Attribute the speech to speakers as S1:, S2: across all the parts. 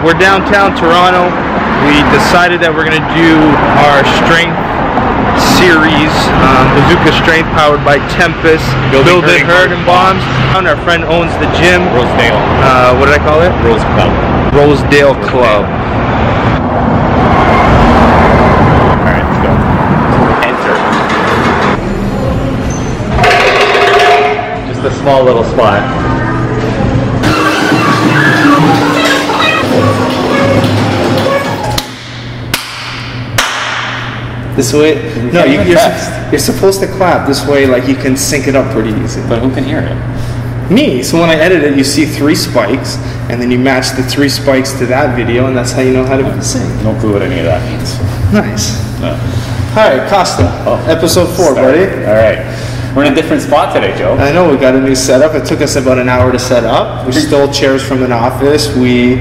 S1: we're downtown Toronto. We decided that we're going to do our strength series, Bazooka Strength, powered by Tempus. Build it, hurt, and bombs. Our friend owns the gym.
S2: Rosedale.
S1: What did I call it?
S2: Rose Club.
S1: Rosedale Club.
S2: Alright, let's go. Enter. Just a small little spot.
S1: This way? No, you're supposed to clap. This way, like, you can sync it up pretty easy.
S2: But who can hear it?
S1: Me. So when I edit it, you see 3 spikes, and then you match the 3 spikes to that video, and that's how you know how to sing.
S2: No clue what any of that means.
S1: Nice.
S2: No.
S1: All right, Costa. Episode 4, buddy.
S2: All right. We're in a different spot today, Joe.
S1: I know, we got a new setup. It took us about an hour to set up. We stole chairs from an office. We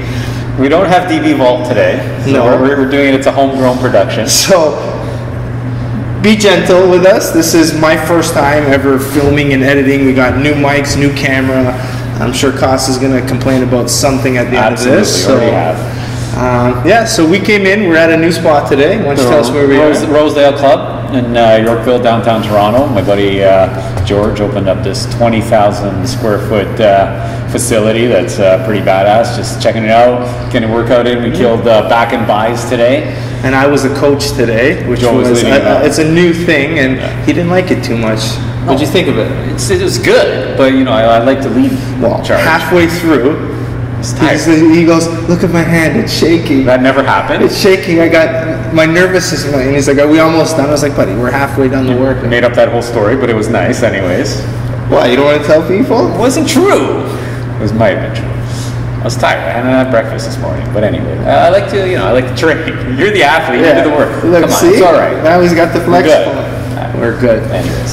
S2: don't have DB Vault today. So
S1: no.
S2: We're doing it. It's a homegrown production.
S1: So be gentle with us. This is my first time ever filming and editing. We got new mics, new camera. I'm sure Costa's going to complain about something at the end of this. So, yeah, so we came in. We're at a new spot today. Why don't you tell us where we are?
S2: Rosedale Club in Yorkville, downtown Toronto. My buddy George opened up this 20,000 square foot facility that's pretty badass. Just checking it out, getting a workout in. We killed back and buys today. And
S1: I was a coach today, which was it's a new thing, and he didn't like it too much. No. What'd you think of it?
S2: It was good, but you know, I like to lead.
S1: Well, halfway through, he goes, "Look at my hand, it's shaking."
S2: That never happened.
S1: It's shaking. I got my nervous system, and he's like, "Are we almost done?" I was like, "Buddy, we're halfway done the work."
S2: Made up that whole story, but it was nice, anyways.
S1: Why? You don't want to tell people?
S2: It wasn't true. It might have been true. I was tired. I hadn't had breakfast this morning, but anyway, I like to, I like to train. You're the athlete. You do the work.
S1: Look,
S2: come on,
S1: see?
S2: It's all right.
S1: Now he's got the flex. We're good.
S2: Anyways.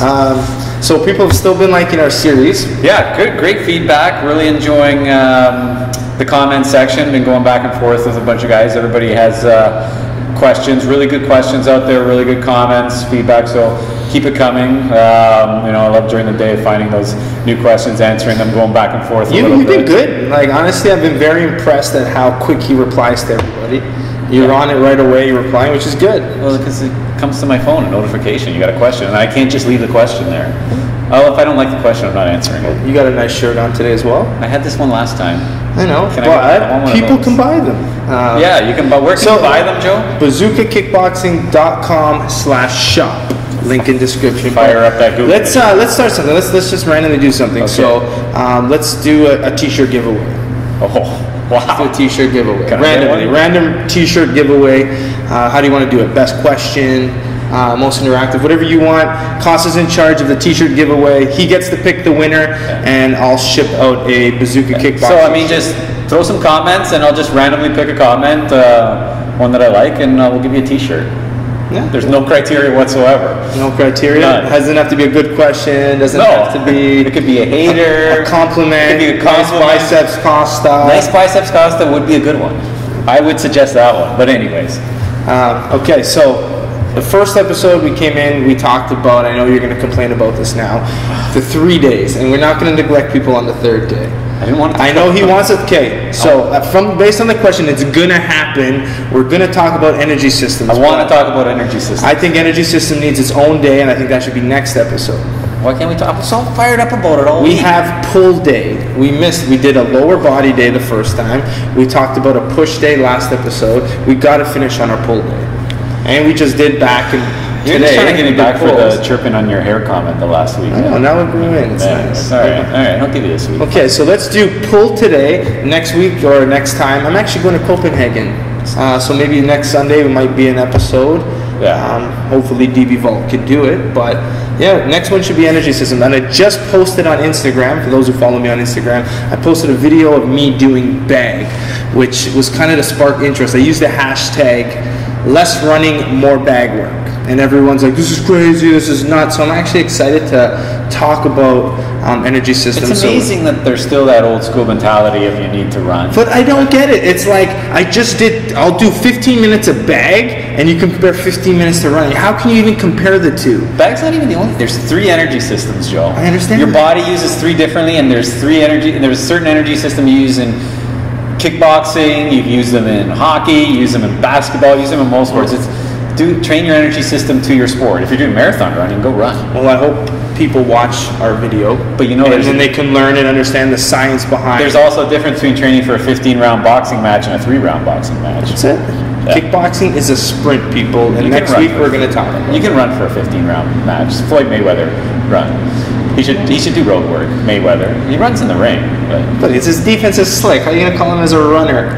S1: So people have still been liking our series.
S2: Yeah, good, great feedback. Really enjoying the comment section. Been going back and forth with a bunch of guys. Everybody has questions, really good questions out there, really good comments, feedback. So keep it coming. I love during the day finding those new questions, answering them, going back and forth.
S1: You've been good. Like, honestly, I've been very impressed at how quick he replies to everybody. You're on it right away, you're replying, which is good.
S2: Well, because it comes to my phone, a notification. You got a question, and I can't just leave the question there. Oh, if I don't like the question, I'm not answering it.
S1: You got a nice shirt on today as well.
S2: I had this one last time.
S1: I know, but people can buy them.
S2: Yeah, you can buy. Where can you buy them, Joe?
S1: bazookakickboxing.com/shop. Link in description.
S2: Fire up that Google.
S1: Let's start something. Let's just randomly do something. Okay. So let's do a t-shirt giveaway.
S2: Oh, wow.
S1: Let's do a t-shirt giveaway. Random t-shirt giveaway. How do you want to do it? Best question, most interactive, whatever you want. Costa's in charge of the t-shirt giveaway. He gets to pick the winner, and I'll ship out a Bazooka Kickboxing.
S2: So, I mean, just throw some comments, and I'll just randomly pick a comment, one that I like, and we'll give you a t-shirt. Yeah. There's no criteria whatsoever.
S1: No criteria? None. It doesn't have to be a good question. Doesn't have to be...
S2: It could be a hater.
S1: A compliment.
S2: It could be a compliment.
S1: Nice biceps Costa.
S2: Nice biceps Costa would be a good one. I would suggest that one. But anyways.
S1: Okay, so the first episode we came in, we talked about, I know you're going to complain about this now, the 3 days. And we're not going to neglect people on the 3rd day.
S2: I didn't want to.
S1: I know he wants it. Okay, so based on the question, it's gonna happen. We're gonna talk about energy systems.
S2: I want to talk about energy systems.
S1: I think energy system needs its own day, and I think that should be next episode.
S2: Why can't we talk? I'm so fired up about it all week.
S1: We have pull day. We did a lower body day the first time. We talked about a push day last episode. We got to finish on our pull day, and we just did back and.
S2: You're
S1: today,
S2: just trying to get me back for the chirping on your hair comment the last week.
S1: I know, now we're going in. It's nice.
S2: All right, I'll give you this week.
S1: Okay, so let's do pull today, next week or next time. I'm actually going to Copenhagen. So maybe next Sunday it might be an episode.
S2: Yeah.
S1: Hopefully DB Vault could do it. But yeah, next one should be energy system. And I just posted on Instagram, for those who follow me on Instagram, I posted a video of me doing bag, which was kind of to spark interest. I used the hashtag less running, more bag work. And everyone's like, this is crazy, this is nuts. So I'm actually excited to talk about energy systems.
S2: It's amazing that there's still that old school mentality of you need to run.
S1: But I don't get it. It's like, I'll do 15 minutes of bag, and you can compare 15 minutes to running. How can you even compare the two?
S2: Bag's not even the only, there's 3 energy systems, Joe.
S1: I understand.
S2: Your body uses 3 differently, and there's certain energy system you use in kickboxing, you've used them in hockey, you use them in basketball, you use them in most sports. It's train your energy system to your sport. If you're doing marathon running, go run.
S1: Well, I hope people watch our video,
S2: but and
S1: then they can learn and understand the science behind.
S2: There's also a difference between training for a 15-round boxing match and a 3-round boxing match.
S1: That's it. Yeah. Kickboxing is a sprint, people, and next week we're going to talk about it.
S2: You can run for a 15-round match. Floyd Mayweather run. He should do road work. Mayweather. He runs in the ring,
S1: but it's his defense is slick. How are you going to call him as a runner?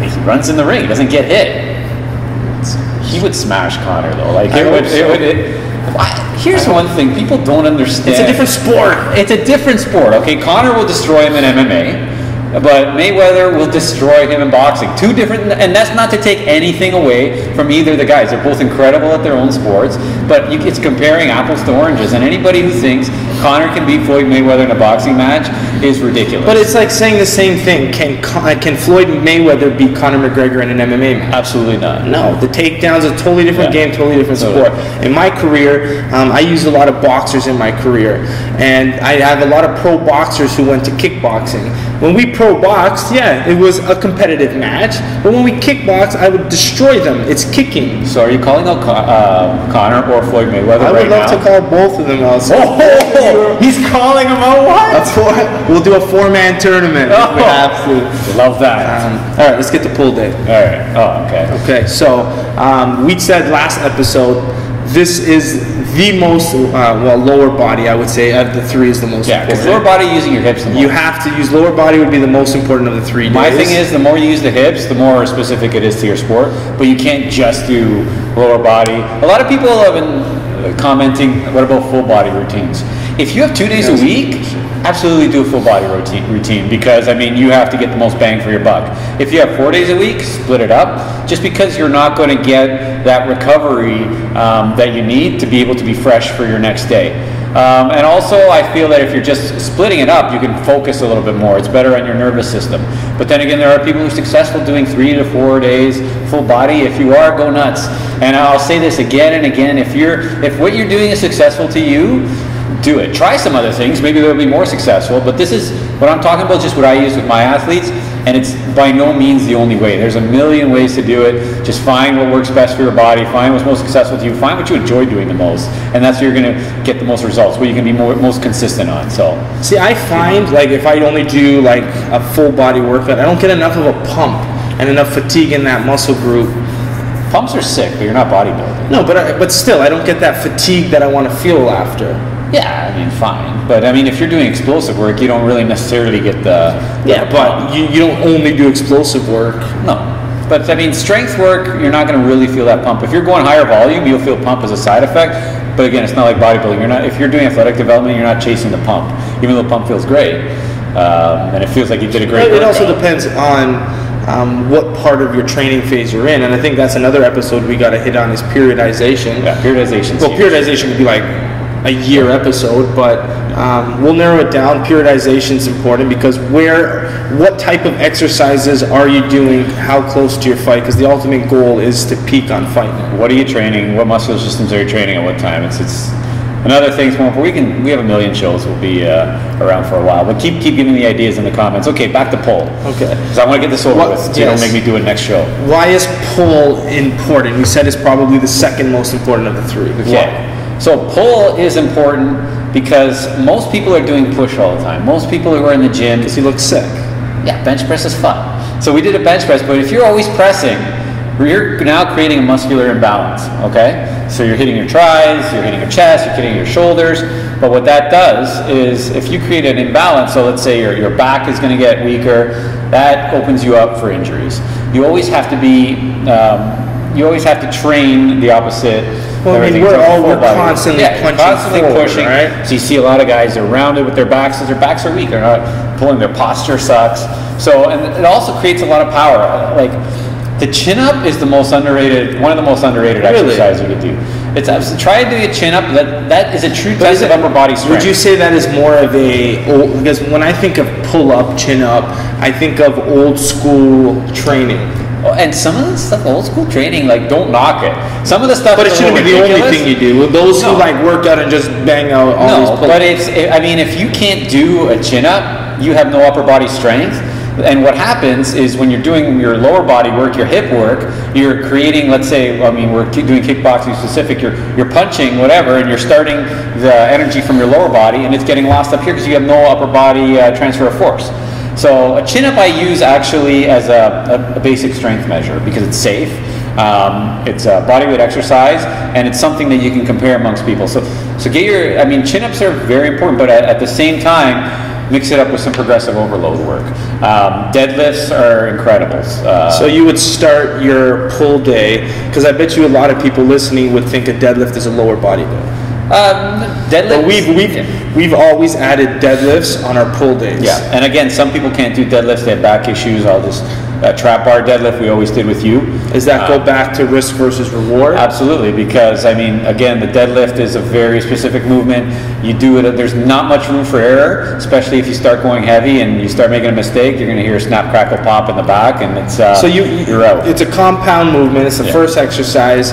S2: He runs in the ring. He doesn't get hit. He would smash Conor though. Like here's one thing people don't understand.
S1: It's a different sport.
S2: It's a different sport. Okay, Conor will destroy him in MMA. But Mayweather will destroy him in boxing. Two different, and that's not to take anything away from either of the guys. They're both incredible at their own sports, but it's comparing apples to oranges. And anybody who thinks Conor can beat Floyd Mayweather in a boxing match is ridiculous.
S1: But it's like saying the same thing. Can Floyd Mayweather beat Conor McGregor in an MMA match?
S2: Absolutely not.
S1: No, the takedown's a totally different game, totally different sport. In my career, I used a lot of boxers in my career, and I have a lot of pro boxers who went to kickboxing. When we pro boxed, yeah, it was a competitive match, but when we kickboxed, I would destroy them. It's kicking.
S2: So are you calling out Conor or Floyd Mayweather
S1: I would love to call both of them out.
S2: He's calling them out. What?
S1: We'll do a 4-man tournament.
S2: Oh,
S1: we have to.
S2: Love that.
S1: All right, let's get to pull day.
S2: All right. Oh, okay.
S1: Okay, so we said last episode, this is the most, lower body, I would say, of the three is the most important.
S2: Yeah, because lower body, using your hips the most.
S1: You have to use lower body would be the most important of the 3 days.
S2: My thing is, the more you use the hips, the more specific it is to your sport, but you can't just do lower body. A lot of people have been commenting, what about full body routines? If you have 2 days a week, absolutely do a full body routine because, I mean, you have to get the most bang for your buck. If you have 4 days a week, split it up, just because you're not going to get that recovery that you need to be able to be fresh for your next day. And also, I feel that if you're just splitting it up, you can focus a little bit more. It's better on your nervous system. But then again, there are people who are successful doing 3 to 4 days full body. If you are, go nuts. And I'll say this again and again, if what you're doing is successful to you, do it. Try some other things. Maybe they'll be more successful. But this is what I'm talking about, just what I use with my athletes. And it's by no means the only way. There's a million ways to do it. Just find what works best for your body. Find what's most successful to you. Find what you enjoy doing the most. And that's where you're going to get the most results, what you can be most consistent on. So,
S1: see, I find, like, if I only do, like, a full body workout, I don't get enough of a pump and enough fatigue in that muscle group.
S2: Pumps are sick, but you're not bodybuilding.
S1: No, but still, I don't get that fatigue that I want to feel after.
S2: Yeah, I mean, fine. But, I mean, if you're doing explosive work, you don't really necessarily get the
S1: but you don't only do explosive work.
S2: No. But, I mean, strength work, you're not going to really feel that pump. If you're going higher volume, you'll feel pump as a side effect. But, again, it's not like bodybuilding. If you're doing athletic development, you're not chasing the pump, even though the pump feels great. And it feels like you did a great workout.
S1: It also depends on what part of your training phase you're in. And I think that's another episode we got to hit on is periodization.
S2: Yeah, periodization.
S1: Well, periodization would be like a year episode, but we'll narrow it down. Periodization is important because what type of exercises are you doing, how close to your fight, because the ultimate goal is to peak on fight night.
S2: What are you training? What muscular systems are you training at what time? It's another thing. We have a million shows. We'll be around for a while, but keep giving me ideas in the comments. Okay, back to pull.
S1: Okay,
S2: because I want to get this over with, so you don't make me do it next show.
S1: Why is pull important? You said it's probably the second most important of the 3.
S2: Okay. So pull is important because most people are doing push all the time. Most people who are in the gym,
S1: because he looks sick.
S2: Yeah, bench press is fun. So we did a bench press, but if you're always pressing, you're now creating a muscular imbalance, okay? So you're hitting your tries, you're hitting your chest, you're hitting your shoulders, but what that does is if you create an imbalance, so let's say your back is gonna get weaker, that opens you up for injuries. You always have to be, you always have to train the opposite.
S1: Well, I mean, we're constantly punching forward,
S2: pushing,
S1: right?
S2: So you see a lot of guys, they're rounded with their backs because their backs are weak. They're not pulling, their posture sucks. So, and it also creates a lot of power. Like, the chin-up is the most underrated, one of the most underrated exercises you could do. It's try to do a chin-up. That is a true test of upper body strength.
S1: Would you say that is more of because when I think of pull-up, chin-up, I think of old school training.
S2: And some of the stuff, old school training, like, don't knock it. Some of the stuff,
S1: but it shouldn't be the only thing you do. Those who like work out and just bang out all these pull-ups.
S2: But I mean, if you can't do a chin-up, you have no upper body strength. And what happens is when you're doing your lower body work, your hip work, you're creating, let's say, I mean, we're doing kickboxing specific, you're punching, whatever, and you're starting the energy from your lower body, and it's getting lost up here because you have no upper body transfer of force. So a chin-up I use actually as a basic strength measure because it's safe. It's a bodyweight exercise, and it's something that you can compare amongst people. So get your, I mean, chin-ups are very important, but at the same time, mix it up with some progressive overload work. Deadlifts are incredible.
S1: So you would start your pull day, because I bet you a lot of people listening would think a deadlift is a lower body day.
S2: Deadlifts.
S1: But we've always added deadlifts on our pull days.
S2: Yeah, and again, some people can't do deadlifts. They have back issues. I'll just trap bar deadlift we always did with you.
S1: Does that go back to risk versus reward?
S2: Absolutely, because I mean, again, the deadlift is a very specific movement. You do it, there's not much room for error, especially if you start going heavy and you start making a mistake, you're going to hear a snap, crackle, pop in the back, and it's
S1: so
S2: you're out.
S1: It's a compound movement. It's the first exercise.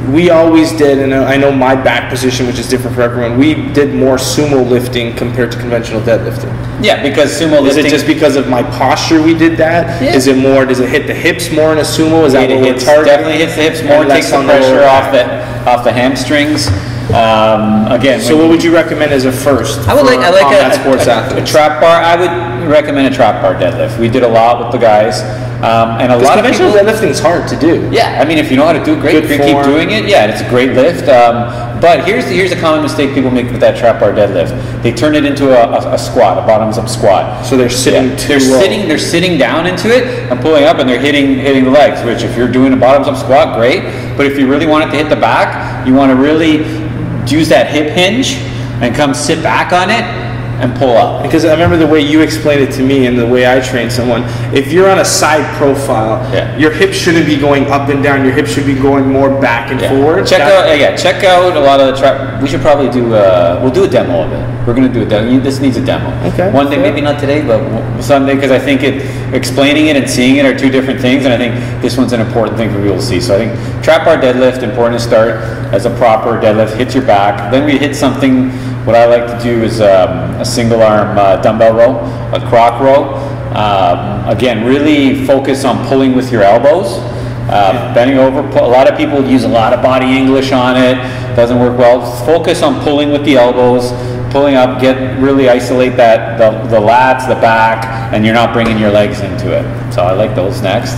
S1: We always did, and I know my back position, which is different for everyone, we did more sumo lifting compared to conventional deadlifting.
S2: Yeah, because sumo lifting...
S1: Is it just because of my posture we did that? Yeah. Is it more, does it hit the hips more in a sumo? Is that what we're targeting?
S2: Definitely hits the hips more, takes the pressure off the hamstrings. Again,
S1: so what would you recommend as a first?
S2: I would like
S1: a
S2: trap bar. I would recommend a trap bar deadlift. We did a lot with the guys, and a lot of
S1: conventional deadlifting is hard to do.
S2: Yeah, I mean, if you know how to do it, great. If you keep doing it, yeah, it's a great lift. But here's a common mistake people make with that trap bar deadlift. They turn it into a squat, a bottoms up squat.
S1: So they're sitting
S2: they're sitting down into it and pulling up, and they're hitting the legs. Which, if you're doing a bottoms up squat, great. But if you really want it to hit the back, you want to really use that hip hinge and come sit back on it and pull up.
S1: Because I remember the way you explained it to me and the way I train someone. If you're on a side profile, your hips shouldn't be going up and down. Your hips should be going more back and forward.
S2: Check out a lot of the trap. We should probably do. We'll do a demo of it. We're going to do a demo. This needs a demo.
S1: Okay.
S2: One day, maybe not today, but someday, because I think explaining it and seeing it are two different things, and I think this one's an important thing for people to see. So I think trap bar deadlift, important to start as a proper deadlift. Hits your back. Then we hit something. What I like to do is a single arm dumbbell row, a croc row. Again, really focus on pulling with your elbows, bending over. A lot of people use a lot of body English on it. Doesn't work well. Focus on pulling with the elbows, pulling up. Really isolate that the lats, the back, and you're not bringing your legs into it. So I like those next.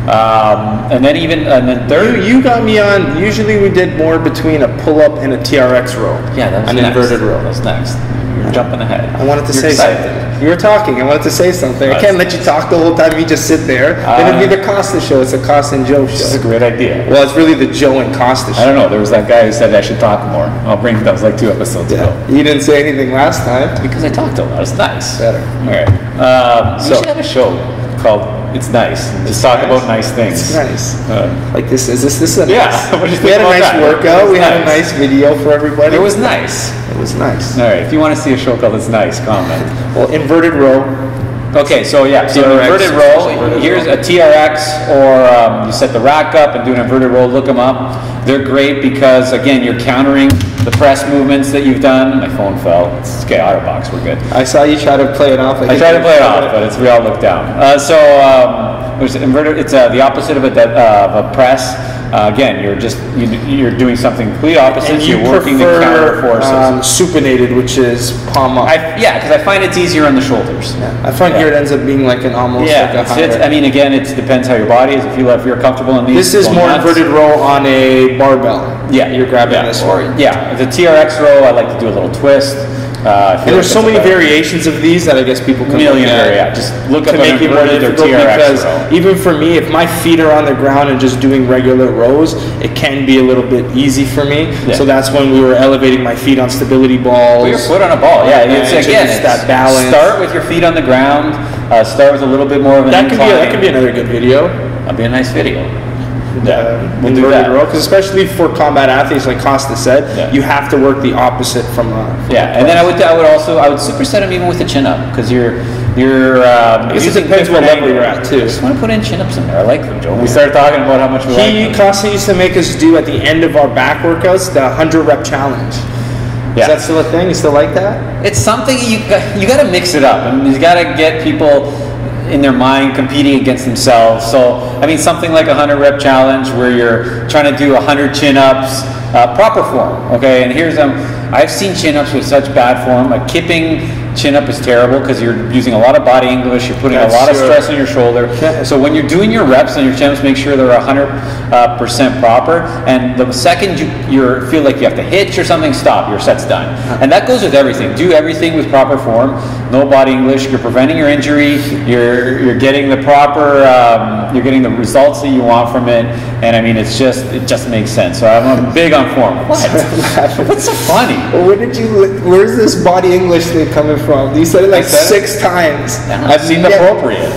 S2: And then third,
S1: you got me on. Usually we did more between a pull-up and a TRX row.
S2: Yeah, that was
S1: an inverted row.
S2: That's next. You're jumping ahead.
S1: I wanted to say something. You were talking. I wanted to say something. I can't let you talk the whole time. You just sit there. Then it'd be the Costa show. It's a Costa and Joe show.
S2: This is a great idea.
S1: Well, it's really the Joe and Costa show.
S2: I don't know. There was that guy who said I should talk more. That was like 2 episodes ago.
S1: You didn't say anything last time.
S2: Because I talked a lot. It's nice.
S1: Better.
S2: All right. We should have a show called It's Nice. Just talk about nice things.
S1: It's nice. Like this is a
S2: yeah.
S1: Nice.
S2: What do you think
S1: we had a nice
S2: that?
S1: workout. We had a nice video for everybody.
S2: It was nice.
S1: It was nice.
S2: All right. If you want to see a show called It's Nice, comment.
S1: Well, inverted row.
S2: Okay, so yeah, so an inverted row, here's a TRX, or you set the rack up and do an inverted row, look them up. They're great because, again, you're countering the press movements that you've done. My phone fell. It's okay, OtterBox, we're good.
S1: I saw you try to play it off.
S2: I tried to play it off, but we all looked down. It's inverted. It's the opposite of a press. Again, you're doing something completely opposite.
S1: And
S2: you're working the counter forces.
S1: Supinated, which is palm up.
S2: Because I find it's easier on the shoulders.
S1: Yeah. I find here it ends up being like an almost like a higher.
S2: I mean, again, it depends how your body is. If you're comfortable in these.
S1: This is more inverted row on a barbell.
S2: Yeah,
S1: you're grabbing this one.
S2: Yeah, the TRX row, I like to do a little twist.
S1: And there's so many variations of these that I guess people can look at.
S2: Just look
S1: to
S2: up
S1: make it more difficult, because
S2: row.
S1: even for me, if my feet are on the ground and just doing regular rows, it can be a little bit easy for me. Yeah. So that's when we were elevating my feet on stability balls.
S2: Put your foot on a ball, it's
S1: that balance.
S2: Start with your feet on the ground. Start with a little bit more of an incline.
S1: That could be another good video.
S2: That'd be a nice video.
S1: We'll do that. Because especially for combat athletes, like Costa said, you have to work the opposite from
S2: and then I would superset them even with the chin up, because you're
S1: I guess it depends what level you're at too.
S2: I just want to put in chin ups in there. I like them, Joe. We started talking about how much we like them.
S1: Costa used to make us do at the end of our back workouts the 100 rep challenge. Is that still a thing? You still like that?
S2: It's something you got to mix it up, and you got to get people. in their mind competing against themselves. So, I mean, something like a 100 rep challenge where you're trying to do 100 chin-ups, proper form, okay? And here's I've seen chin-ups with such bad form. A kipping chin-up is terrible because you're using a lot of body English, you're putting a lot of stress on your shoulder. So when you're doing your reps on your chin-ups, make sure they're 100% proper. And the second you feel like you have to hitch or something, stop, your set's done. And that goes with everything. Do everything with proper form, no body English. You're preventing your injury, you're getting the proper, you're getting the results that you want from it. And I mean, it just makes sense. So I'm big on form. What's so funny?
S1: Where's this body English thing coming from? You said it like 6 times.
S2: I've seen appropriate.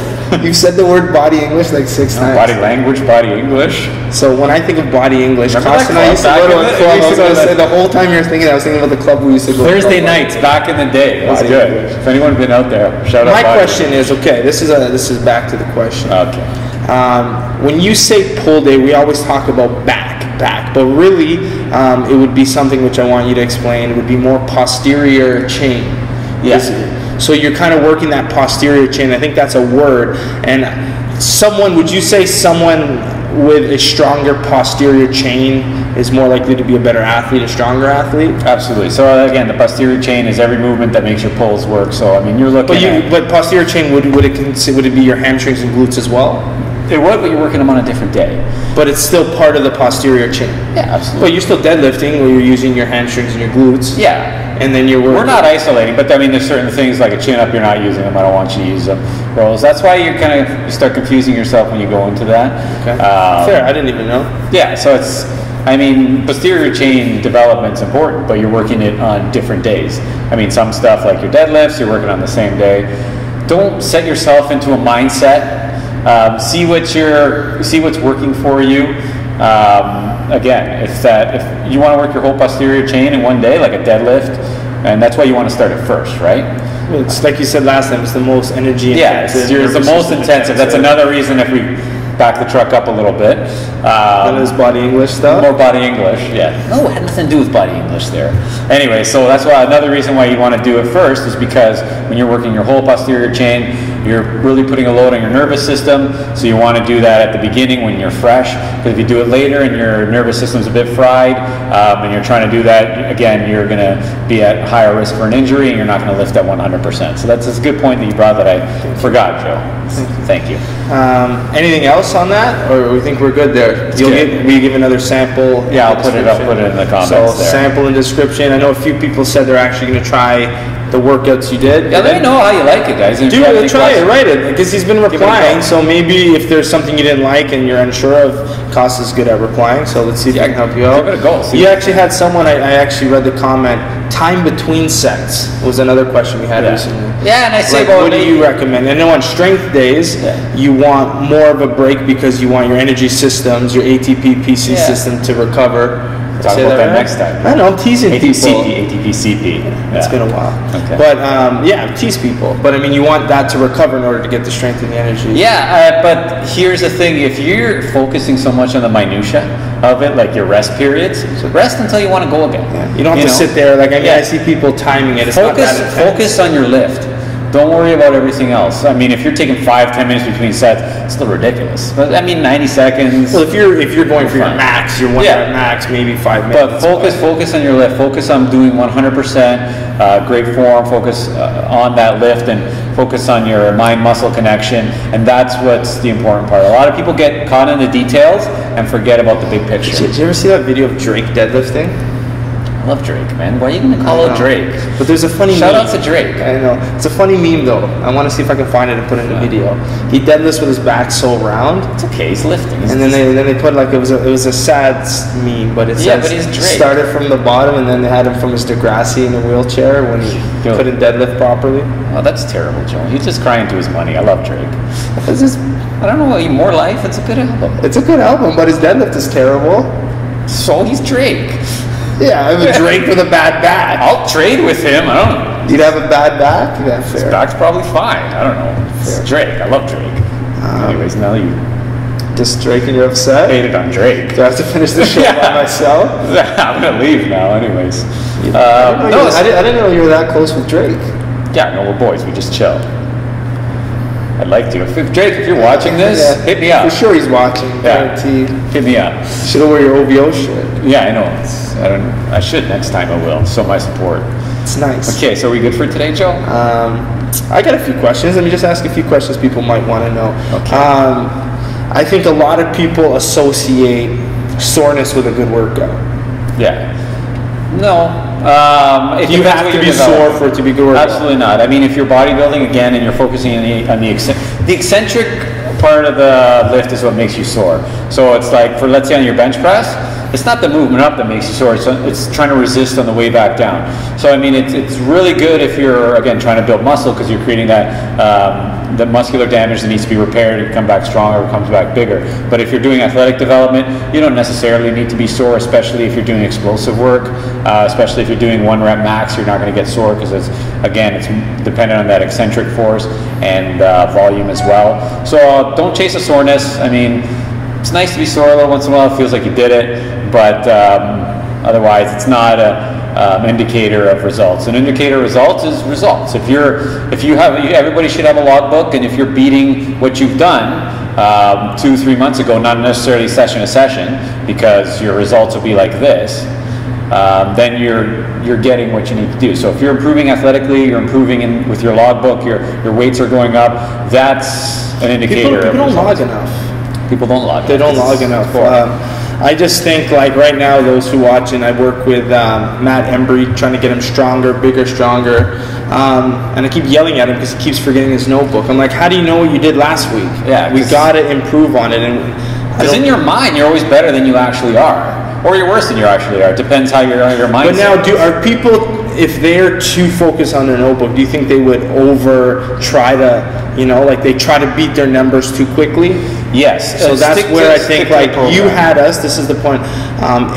S1: You've said the word body English like 6 times.
S2: Body language, body English.
S1: So when I think of body English, Costa and I used to go to a club. I was going to say the whole time you're thinking, I was thinking about the club we used to go to.
S2: Thursday nights back in the day. That's good. If anyone's been out there, shout out.
S1: My question is, okay, this is back to the question.
S2: Okay.
S1: When you say pull day, we always talk about back, but really it would be something which I want you to explain. It would be more posterior chain.
S2: Yes.
S1: So you're kind of working that posterior chain. I think that's a word. And would you say someone with a stronger posterior chain is more likely to be a better athlete, a stronger athlete?
S2: Absolutely. So again, the posterior chain is every movement that makes your pulls work. So I mean, you're looking
S1: But posterior chain, would it be your hamstrings and glutes as well?
S2: It would, but you're working them on a different day.
S1: But it's still part of the posterior chain.
S2: Yeah, absolutely.
S1: But you're still deadlifting where you're using your hamstrings and your glutes.
S2: Yeah.
S1: And then
S2: we're not isolating, but I mean, there's certain things like a chin-up, you're not using them. I don't want you to use them. Rolls. That's why you start confusing yourself when you go into that.
S1: Okay. Fair. I didn't even know.
S2: Yeah. So posterior chain development's important, but you're working it on different days. I mean, some stuff like your deadlifts, you're working on the same day. Don't set yourself into a mindset. See what's working for you. Again, if you want to work your whole posterior chain in one day, like a deadlift, and that's why you want to start it first, right?
S1: It's like you said last time, it's the most energy
S2: intensive. Yeah, it's the most intensive. That's another reason if we back the truck up a little bit.
S1: And this body English stuff?
S2: More body English, yeah. No, it had nothing to do with body English there. Anyway, so that's why another reason why you want to do it first is because when you're working your whole posterior chain, you're really putting a load on your nervous system, so you want to do that at the beginning when you're fresh, because if you do it later and your nervous system's a bit fried, and you're trying to do that, again, you're going to be at higher risk for an injury, and you're not going to lift at 100%. So that's a good point that you brought that I forgot, Joe. Thank you.
S1: Anything else on that, or we think we're good there? Will you give another sample?
S2: Yeah, I'll put it in the comments there.
S1: Sample and description. I know a few people said they're actually going to try the workouts you did.
S2: Yeah, let me know how you like it, guys.
S1: Try it, write it, because he's been replying. So maybe if there's something you didn't like and you're unsure of, Costa's good at replying. So let's see if I can help you out.
S2: Give it a go.
S1: You actually had someone. I actually read the comment. Time between sets was another question we had recently.
S2: Yeah, and I say,
S1: what do you recommend? I know on strength days, you want more of a break because you want your energy systems, your ATP PC system to recover.
S2: Talk about that next time.
S1: I know, I'm teasing people.
S2: ATP, CP.
S1: It's been a while.
S2: Okay.
S1: But tease people. But I mean, you want that to recover in order to get the strength and the energy.
S2: Yeah, but here's the thing. If you're focusing so much on the minutia of it, like your rest periods, rest until you want to go again.
S1: Yeah. You don't have to sit there. Like, I see people timing it. It's
S2: focus on your lift. Don't worry about everything else. I mean, if you're taking 5-10 minutes between sets, it's still ridiculous. But I mean, 90 seconds.
S1: Well, if you're going for your max, your 1 rep max, maybe 5 minutes.
S2: But focus on your lift. Focus on doing 100% great form. Focus on that lift and focus on your mind-muscle connection. And that's what's the important part. A lot of people get caught in the details and forget about the big picture.
S1: Did you ever see that video of Drake deadlifting?
S2: I love Drake, man. Why are you going to call out Drake?
S1: But there's a funny
S2: Shout out to Drake.
S1: I know. It's a funny meme, though. I want to see if I can find it and put it in the video. He deadlifts with his back so round.
S2: It's okay. He's lifting.
S1: And then they put it was a sad meme, but it says
S2: but he's Drake.
S1: Started from the bottom, and then they had him from his Degrassi in a wheelchair when he couldn't deadlift properly.
S2: Oh, that's terrible, Joe. He's just crying to his money. I love Drake. I don't know. More Life. It's a good album.
S1: It's a good album, but his deadlift is terrible.
S2: So he's Drake.
S1: Yeah, I have a Drake with a bad back.
S2: I'll trade with him. I don't know.
S1: You'd have a bad back? Yeah, fair.
S2: His back's probably fine. I don't know. It's Drake. I love Drake. Anyways, now you
S1: just Drake and you're upset?
S2: Hated on Drake.
S1: Do I have to finish the show by myself?
S2: I'm going to leave now anyways.
S1: I didn't know you were that close with Drake.
S2: Yeah, no, we're boys. We just chill. I'd like to. If Drake, if you're watching this, hit me up.
S1: For sure he's watching, guaranteed.
S2: Hit me up.
S1: Should wear your OVO shirt.
S2: Yeah, I know. I should next time. I will. So my support.
S1: It's nice.
S2: Okay, so are we good for today, Joe?
S1: I got a few questions. Let me just ask a few questions people might want to know.
S2: Okay.
S1: I think a lot of people associate soreness with a good workout.
S2: Yeah. No.
S1: You have to be sore for it to be good workout.
S2: Absolutely not. I mean, if you're bodybuilding again and you're focusing on the eccentric part of the lift is what makes you sore. So it's like, for let's say on your bench press, it's not the movement up that makes you sore, it's trying to resist on the way back down. So I mean, it's really good if you're, again, trying to build muscle, because you're creating that the muscular damage that needs to be repaired and come back stronger, comes back bigger. But if you're doing athletic development, you don't necessarily need to be sore, especially if you're doing explosive work, especially if you're doing 1 rep max, you're not going to get sore, because it's dependent on that eccentric force and volume as well. So don't chase a soreness. I mean, it's nice to be sore a little once in a while. It feels like you did it, but otherwise it's not an indicator of results. An indicator of results is results. Everybody should have a logbook, and if you're beating what you've done 2-3 months ago, not necessarily session to session, because your results will be like this, then you're getting what you need to do. So if you're improving athletically, you're improving with your logbook, your weights are going up, that's an indicator.
S1: People don't log enough.
S2: People don't log.
S1: They don't log enough. I just think, like right now, those who watch, and I work with Matt Embry, trying to get him stronger, bigger, stronger, and I keep yelling at him because he keeps forgetting his notebook. I'm like, how do you know what you did last week?
S2: Yeah,
S1: we got to improve on it.
S2: Because in your mind, you're always better than you actually are, or you're worse than you actually are. It depends how your mindset.
S1: But now, are people, if they're too focused on their notebook, do you think they would try to, they try to beat their numbers too quickly?
S2: Yes.
S1: So that's where I think, like, you had us, this is the point,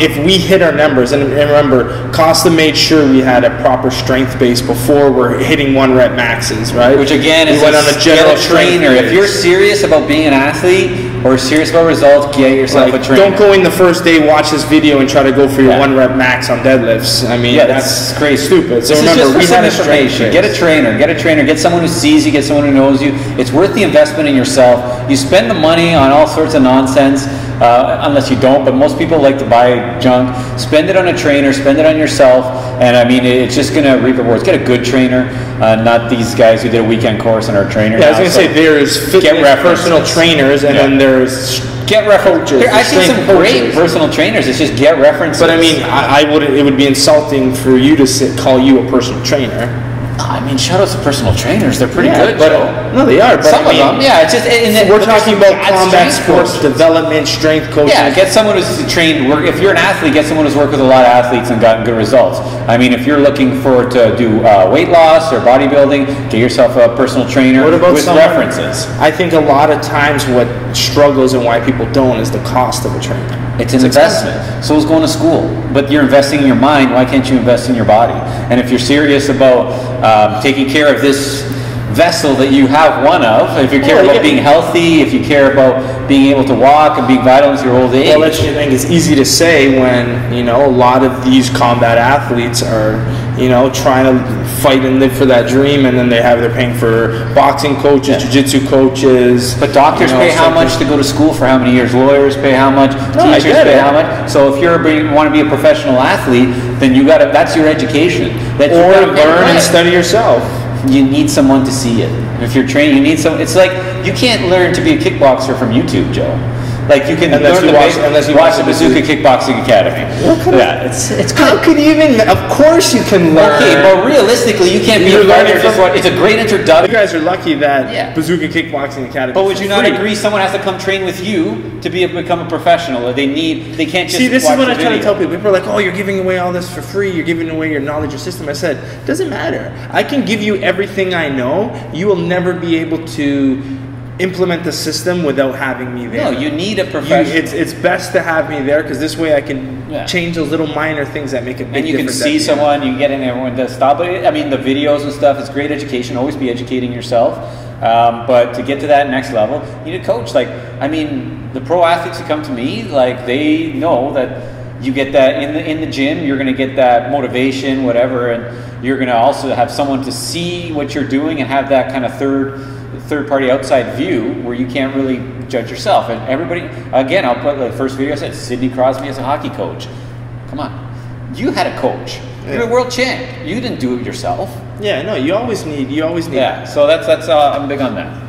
S1: if we hit our numbers, and remember, Costa made sure we had a proper strength base before we're hitting 1 rep maxes, right?
S2: Which again is
S1: went on a general
S2: trainer. If you're serious about being an athlete, or serious about results, get yourself a trainer.
S1: Don't go in the first day, watch this video, and try to go for your 1 rep max on deadlifts. I mean, that's crazy, stupid. So remember, we had a strength base.
S2: Get a trainer. Get someone who sees you. Get someone who knows you. It's worth the investment in yourself. You spend the money on all sorts of nonsense, unless you don't. But most people like to buy junk. Spend it on a trainer. Spend it on yourself. And I mean, it's just going to reap rewards. Get a good trainer, not these guys who did a weekend course and are trainers.
S1: Yeah, I was going to say, there's fitness personal trainers, and then there's
S2: get references. I've seen some great personal trainers. It's just get references.
S1: But I mean, I wouldn't. It would be insulting for you to call you a personal trainer.
S2: I mean, shout out to personal trainers. They're pretty good,
S1: but
S2: Joe.
S1: No, they are. But
S2: some of them, yeah. It's just
S1: we're talking about combat sports development, strength coaching.
S2: Yeah, get someone who's trained. If you're an athlete, get someone who's worked with a lot of athletes and gotten good results. I mean, if you're looking to do weight loss or bodybuilding, get yourself a personal trainer with references.
S1: I think a lot of times what struggles and why people don't is the cost of a trainer.
S2: It's an investment. So is going to school. But you're investing in your mind. Why can't you invest in your body? And if you're serious about taking care of this vessel that you have one of, if you care about being healthy, if you care about being able to walk and being vital into your old age.
S1: Well, that's, I think it's easy to say when, a lot of these combat athletes are, trying to fight and live for that dream, and then they're paying for boxing coaches, jiu-jitsu coaches.
S2: But doctors pay how much to go to school for how many years? Lawyers pay how much? Teachers pay how much? So if you want to be a professional athlete, then that's your education.
S1: Or learn and study yourself.
S2: You need someone to see it. If you're training, you need someone. It's like you can't learn to be a kickboxer from YouTube, Joe. Like you can unless you watch the Bazooka Kickboxing Academy.
S1: It's how can you even? Of course you can learn.
S2: Okay, but realistically, you can't be a fighter. It's a great introduction.
S1: You guys are lucky that Bazooka Kickboxing Academy.
S2: But would you not agree? Someone has to come train with you to become a professional. They can't just
S1: see. This is what I try to tell people. People are like, "Oh, you're giving away all this for free. You're giving away your knowledge, your system." I said, "Doesn't matter. I can give you everything I know. You will never be able to implement the system without having me there."
S2: No, you need a professional.
S1: It's best to have me there because this way I can change those little minor things that make a big difference.
S2: And you can see someone, you get in, everyone does stop. But I mean, the videos and stuff, it's great education. Always be educating yourself. But to get to that next level, you need a coach. Like, I mean, the pro athletes who come to me, like they know that you get that in the gym. You're going to get that motivation, whatever, and you're going to also have someone to see what you're doing and have that kind of third third-party outside view where you can't really judge yourself. And everybody, again, I'll put the first video I said, Sidney Crosby as a hockey coach. Come on, you had a coach. You're a world champ. You didn't do it yourself.
S1: Yeah, no, you always need.
S2: Yeah, so that's I'm big on that.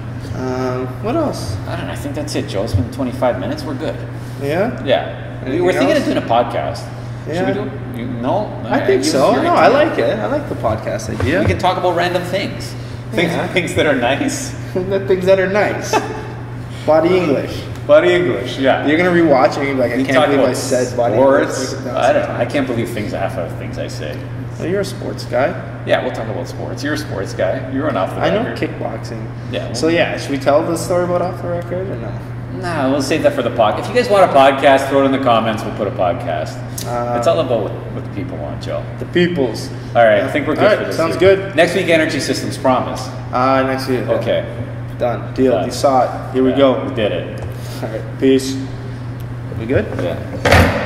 S1: What else?
S2: I don't know. I think that's it, Joe. It's been 25 minutes. We're good.
S1: Yeah?
S2: Yeah.
S1: Anything
S2: We're thinking
S1: else?
S2: of doing a podcast.
S1: Yeah.
S2: Should we do it? No?
S1: I think so. No, I like it. I like the podcast idea.
S2: We can talk about random things. Things that are nice.
S1: The things that are nice. Body English.
S2: Body English, yeah.
S1: You're going to rewatch it and you're like, I can't believe I said body
S2: sports.
S1: English.
S2: I don't know. I can't believe half of things I say.
S1: Well, you're a sports guy.
S2: Yeah, we'll talk about sports. You're a sports guy. You run off the record.
S1: I know kickboxing.
S2: Yeah.
S1: So yeah, should we tell the story about off the record or no?
S2: Nah, we'll save that for the podcast. If you guys want a podcast, throw it in the comments. We'll put a podcast. It's all about what the people want, Joe.
S1: The peoples.
S2: All right, I think we're good for this.
S1: Sounds
S2: week.
S1: good.
S2: Next week, Energy Systems, promise.
S1: Next week.
S2: Okay.
S1: Done. Deal.
S2: Done.
S1: You saw it. Here we go.
S2: We did it.
S1: All right. Peace. We good?
S2: Yeah.